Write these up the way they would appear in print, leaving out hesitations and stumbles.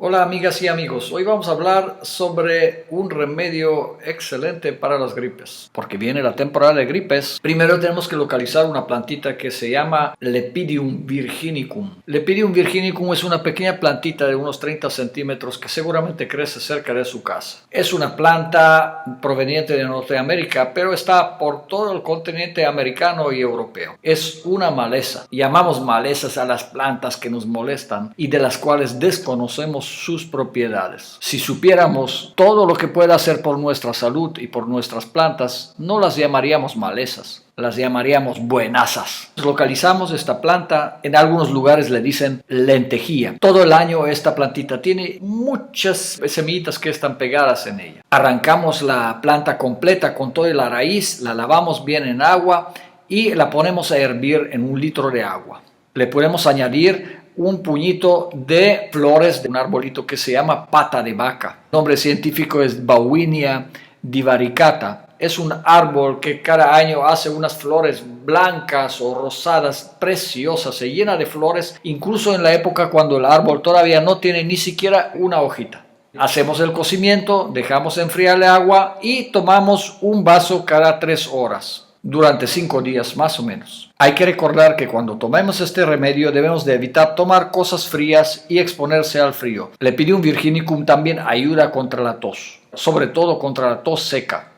Hola amigas y amigos, hoy vamos a hablar sobre un remedio excelente para las gripes. Porque viene la temporada de gripes, primero tenemos que localizar una plantita que se llama Lepidium virginicum. Lepidium virginicum es una pequeña plantita de unos 30 centímetros que seguramente crece cerca de su casa. Es una planta proveniente de Norteamérica, pero está por todo el continente americano y europeo. Es una maleza. Llamamos malezas a las plantas que nos molestan y de las cuales desconocemos sus propiedades. Si supiéramos todo lo que puede hacer por nuestra salud y por nuestras plantas, no las llamaríamos malezas, las llamaríamos buenasas. Localizamos esta planta, en algunos lugares le dicen lentejía. Todo el año esta plantita tiene muchas semillitas que están pegadas en ella. Arrancamos la planta completa con toda la raíz, la lavamos bien en agua y la ponemos a hervir en 1 litro de agua. Le podemos añadir un puñito de flores de un arbolito que se llama pata de vaca. El nombre científico es Bauhinia divaricata. Es un árbol que cada año hace unas flores blancas o rosadas preciosas, se llena de flores, incluso en la época cuando el árbol todavía no tiene ni siquiera una hojita. Hacemos el cocimiento, dejamos enfriar el agua y tomamos un vaso cada 3 horas. Durante 5 días más o menos. Hay que recordar que cuando tomemos este remedio debemos de evitar tomar cosas frías y exponerse al frío. Lepidium virginicum también ayuda contra la tos, sobre todo contra la tos seca.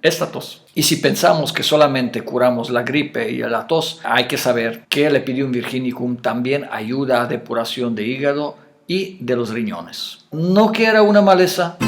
Esta tos. Y si pensamos que solamente curamos la gripe y la tos, hay que saber que Lepidium virginicum también ayuda a depuración de hígado y de los riñones. ¿No que era una maleza?